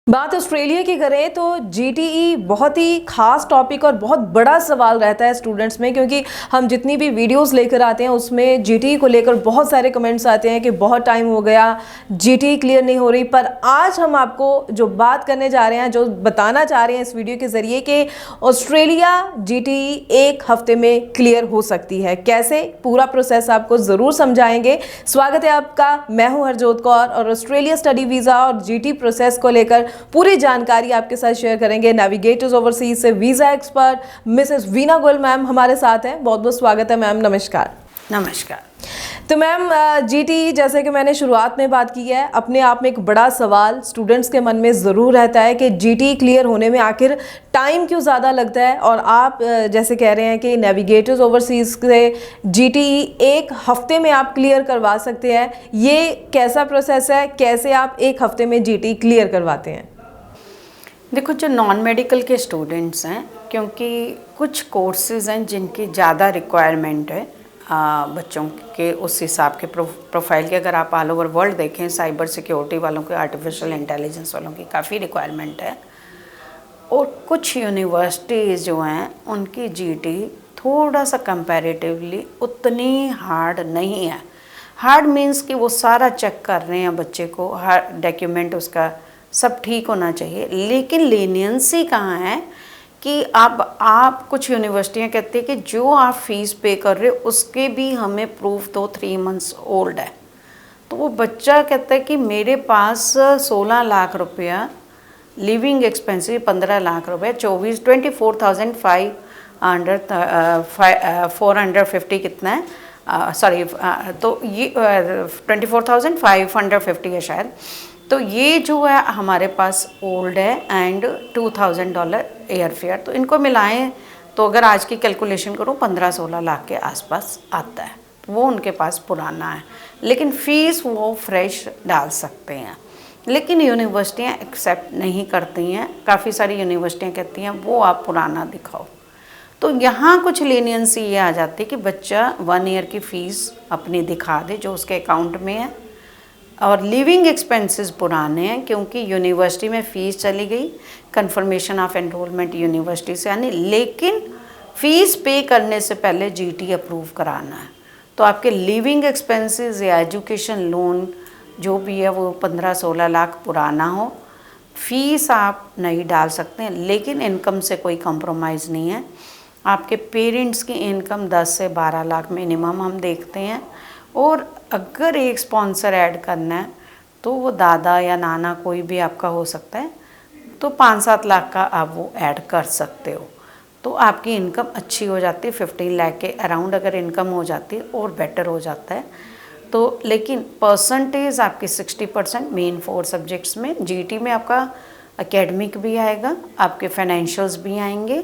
बात ऑस्ट्रेलिया की करें तो जीटीई बहुत ही खास टॉपिक और बहुत बड़ा सवाल रहता है स्टूडेंट्स में, क्योंकि हम जितनी भी वीडियोस लेकर आते हैं उसमें जीटीई को लेकर बहुत सारे कमेंट्स आते हैं कि बहुत टाइम हो गया, जीटीई क्लियर नहीं हो रही। पर आज हम आपको जो बात करने जा रहे हैं, जो बताना चाह रहे हैं इस वीडियो के ज़रिए कि ऑस्ट्रेलिया जीटीई एक हफ्ते में क्लियर हो सकती है। कैसे, पूरा प्रोसेस आपको ज़रूर समझाएंगे। स्वागत है आपका, मैं हूँ हरजोत कौर और ऑस्ट्रेलिया स्टडी वीज़ा और जीटीई प्रोसेस को लेकर पूरी जानकारी आपके साथ शेयर करेंगे। नेविगेटर्स ओवरसीज से visa expert Mrs Veena Goyal ma'am हमारे साथ हैं। बहुत बहुत स्वागत है मैम, नमस्कार। नमस्कार। तो मैम, जीटीई जैसे कि मैंने शुरुआत में बात की है, अपने आप में एक बड़ा सवाल स्टूडेंट्स के मन में ज़रूर रहता है कि जीटीई क्लियर होने में आखिर टाइम क्यों ज़्यादा लगता है। और आप जैसे कह रहे हैं कि नेविगेटर्स ओवरसीज़ से जीटीई एक हफ्ते में आप क्लियर करवा सकते हैं, ये कैसा प्रोसेस है? कैसे आप एक हफ्ते में जीटीई क्लियर करवाते हैं? देखो, जो नॉन मेडिकल के स्टूडेंट्स हैं, क्योंकि कुछ कोर्सेज़ हैं जिनकी ज़्यादा रिक्वायरमेंट है बच्चों के उस हिसाब के प्रोफाइल के। अगर आप ऑल ओवर वर्ल्ड देखें, साइबर सिक्योरिटी वालों के, आर्टिफिशियल इंटेलिजेंस वालों की काफ़ी रिक्वायरमेंट है। और कुछ यूनिवर्सिटीज़ जो हैं उनकी जीटीई थोड़ा सा कंपैरेटिवली उतनी हार्ड नहीं है। हार्ड मीन्स कि वो सारा चेक कर रहे हैं बच्चे को, हर डॉक्यूमेंट उसका सब ठीक होना चाहिए। लेकिन लीनियंसी कहाँ है कि आप कुछ यूनिवर्सिटियाँ कहती है कि जो आप फीस पे कर रहे हो उसके भी हमें प्रूफ दो 3 मंथ्स ओल्ड है। तो वो बच्चा कहता है कि मेरे पास 16 लाख रुपया लिविंग एक्सपेंसिव, 15 लाख रुपये, 450 कितना है, सॉरी, तो ये 24,550 है शायद। तो ये जो है हमारे पास ओल्ड है एंड $2,000 एयर फेयर। तो इनको मिलाएं तो अगर आज की कैलकुलेशन करूँ 15-16 लाख के आसपास आता है। वो उनके पास पुराना है, लेकिन फ़ीस वो फ्रेश डाल सकते हैं। लेकिन यूनिवर्सिटियाँ एक्सेप्ट नहीं करती हैं। काफ़ी सारी यूनिवर्सिटियाँ कहती हैं वो आप पुराना दिखाओ। तो यहाँ कुछ लीनियंसी ये आ जाती है कि बच्चा 1 ईयर की फ़ीस अपनी दिखा दे जो उसके अकाउंट में है, और लिविंग एक्सपेंसेस पुराने हैं क्योंकि यूनिवर्सिटी में फ़ीस चली गई, कंफर्मेशन ऑफ एनरोलमेंट यूनिवर्सिटी से आनी, लेकिन फ़ीस पे करने से पहले जीटी अप्रूव कराना है। तो आपके लिविंग एक्सपेंसेस या एजुकेशन लोन जो भी है वो 15-16 लाख पुराना हो, फ़ीस आप नहीं डाल सकते हैं। लेकिन इनकम से कोई कंप्रोमाइज़ नहीं है। आपके पेरेंट्स की इनकम 10 से 12 लाख मिनिमम हम देखते हैं। और अगर एक स्पॉन्सर ऐड करना है तो वो दादा या नाना कोई भी आपका हो सकता है, तो 5-7 लाख का आप वो ऐड कर सकते हो। तो आपकी इनकम अच्छी हो जाती है, 15 लाख के अराउंड अगर इनकम हो जाती है और बेटर हो जाता है। तो लेकिन परसेंटेज आपकी 60% मेन 4 सब्जेक्ट्स में, जीटी में आपका एकेडमिक भी आएगा, आपके फाइनेंशियल्स भी आएंगे,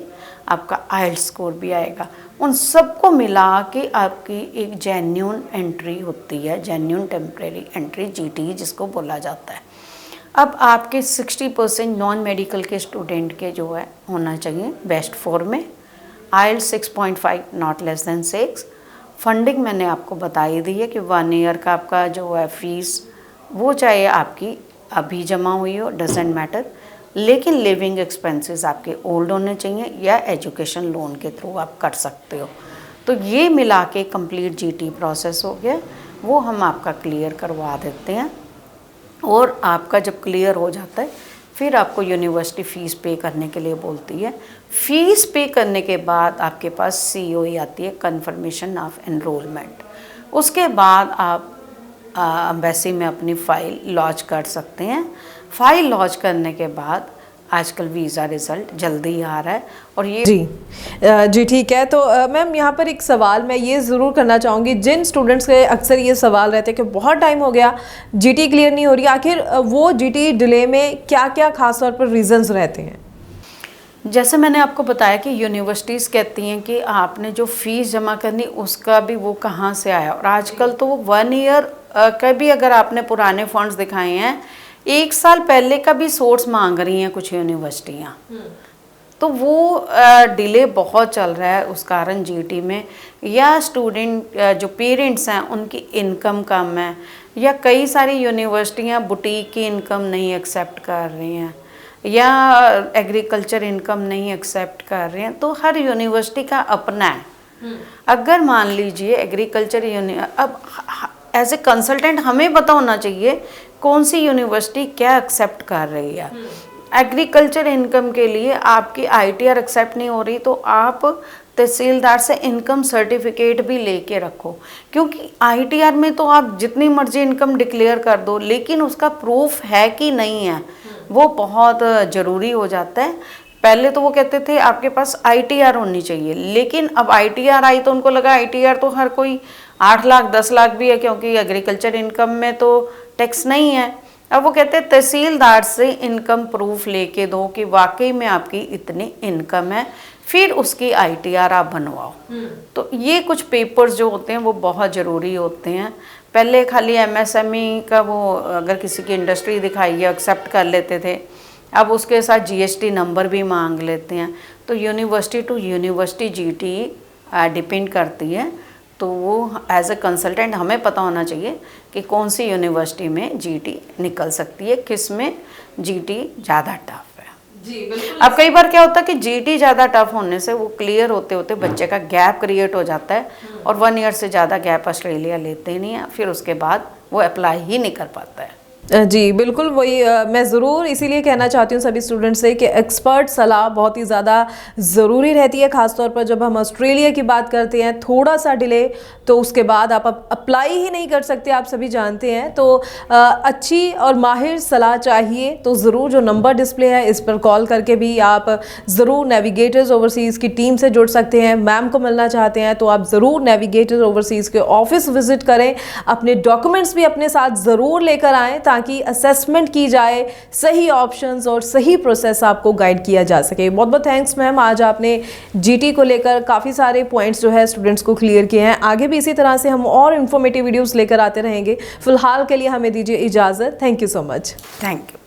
आपका आइल्स स्कोर भी आएगा। उन सबको मिला के आपकी एक जेन्युइन एंट्री होती है, जेन्युइन टेम्परेरी एंट्री जीटी जिसको बोला जाता है। अब आपके 60% नॉन मेडिकल के स्टूडेंट के जो है होना चाहिए बेस्ट 4 में, आइल्स 6.5 नॉट लेस देन 6। फंडिंग मैंने आपको बता ही दी है कि 1 ईयर का आपका जो है फीस वो चाहे आपकी अभी जमा हुई हो, डजेंट मैटर, लेकिन लिविंग एक्सपेंसेस आपके ओल्ड होने चाहिए या एजुकेशन लोन के थ्रू आप कर सकते हो। तो ये मिला के कंप्लीट जीटी प्रोसेस हो गया, वो हम आपका क्लियर करवा देते हैं। और आपका जब क्लियर हो जाता है फिर आपको यूनिवर्सिटी फ़ीस पे करने के लिए बोलती है। फ़ीस पे करने के बाद आपके पास सीओई आती है, कन्फर्मेशन ऑफ एनरोलमेंट। उसके बाद आप एम्बेसी में अपनी फ़ाइल लॉन्च कर सकते हैं। फ़ाइल लॉन्च करने के बाद आजकल वीज़ा रिज़ल्ट जल्दी आ रहा है और ये जी ठीक है। तो मैम, यहाँ पर एक सवाल मैं ये ज़रूर करना चाहूँगी, जिन स्टूडेंट्स के अक्सर ये सवाल रहते हैं कि बहुत टाइम हो गया जीटी क्लियर नहीं हो रही, आखिर वो जीटी डिले में क्या क्या खास तौर पर रीज़न्स रहते हैं? जैसे मैंने आपको बताया कि यूनिवर्सिटीज़ कहती हैं कि आपने जो फ़ीस जमा करनी उसका भी वो कहाँ से आया। और आजकल तो वो 1 ईयर का भी अगर आपने पुराने फंड्स दिखाए हैं, 1 साल पहले का भी सोर्स मांग रही हैं कुछ यूनिवर्सिटियाँ। तो वो डिले बहुत चल रहा है उस कारण जीटी में, या स्टूडेंट जो पेरेंट्स हैं उनकी इनकम कम है, या कई सारी यूनिवर्सिटियाँ बुटीक की इनकम नहीं एक्सेप्ट कर रही हैं। या एग्रीकल्चर इनकम नहीं एक्सेप्ट कर रहे हैं, तो हर यूनिवर्सिटी का अपना है। अगर मान लीजिए एग्रीकल्चर अब एज ए कंसल्टेंट हमें पता होना चाहिए कौन सी यूनिवर्सिटी क्या एक्सेप्ट कर रही है। एग्रीकल्चर इनकम के लिए आपकी ITR एक्सेप्ट नहीं हो रही, तो आप तहसीलदार से इनकम सर्टिफिकेट भी लेके रखो, क्योंकि ITR में तो आप जितनी मर्जी इनकम डिक्लेयर कर दो, लेकिन उसका प्रूफ है कि नहीं है वो बहुत ज़रूरी हो जाता है। पहले तो वो कहते थे आपके पास ITR होनी चाहिए, लेकिन अब ITR आई तो उनको लगा ITR तो हर कोई 8 लाख 10 लाख भी है, क्योंकि एग्रीकल्चर इनकम में तो टैक्स नहीं है। अब वो कहते हैं तहसीलदार से इनकम प्रूफ लेके दो कि वाकई में आपकी इतनी इनकम है, फिर उसकी ITR आप बनवाओ। तो ये कुछ पेपर्स जो होते हैं वो बहुत ज़रूरी होते हैं। पहले खाली MSME का वो अगर किसी की इंडस्ट्री दिखाई है एक्सेप्ट कर लेते थे, अब उसके साथ GST नंबर भी मांग लेते हैं। तो university to university GT depend करती है, तो वो एज ए कंसल्टेंट हमें पता होना चाहिए कि कौन सी यूनिवर्सिटी में GT निकल सकती है, किस में GT ज़्यादा टफ है। जी बिल्कुल। अब कई बार क्या होता है कि GT ज़्यादा टफ होने से वो क्लियर होते होते बच्चे का गैप क्रिएट हो जाता है, और 1 ईयर से ज़्यादा गैप ऑस्ट्रेलिया लेते ही नहीं है, फिर उसके बाद वो अप्लाई ही नहीं कर पाता है। जी बिल्कुल, वही मैं ज़रूर इसीलिए कहना चाहती हूँ सभी स्टूडेंट्स से कि एक्सपर्ट सलाह बहुत ही ज़्यादा ज़रूरी रहती है, ख़ासतौर पर जब हम ऑस्ट्रेलिया की बात करते हैं। थोड़ा सा डिले तो उसके बाद आप अप्लाई ही नहीं कर सकते, आप सभी जानते हैं। तो अच्छी और माहिर सलाह चाहिए तो ज़रूर जो नंबर डिस्प्ले है इस पर कॉल करके भी आप ज़रूर नेविगेटर्स ओवरसीज़ की टीम से जुड़ सकते हैं। मैम को मिलना चाहते हैं तो आप ज़रूर नेविगेटर्स ओवरसीज़ के ऑफिस विज़िट करें, अपने डॉक्यूमेंट्स भी अपने साथ ज़रूर लेकर आएँ ताकि असेसमेंट की जाए, सही ऑप्शंस और सही प्रोसेस आपको गाइड किया जा सके। बहुत बहुत थैंक्स मैम, आज आपने GT को लेकर काफ़ी सारे पॉइंट्स जो है स्टूडेंट्स को क्लियर किए हैं। आगे भी इसी तरह से हम और इन्फॉर्मेटिव वीडियोस लेकर आते रहेंगे। फिलहाल के लिए हमें दीजिए इजाज़त। Thank you so much. Thank you.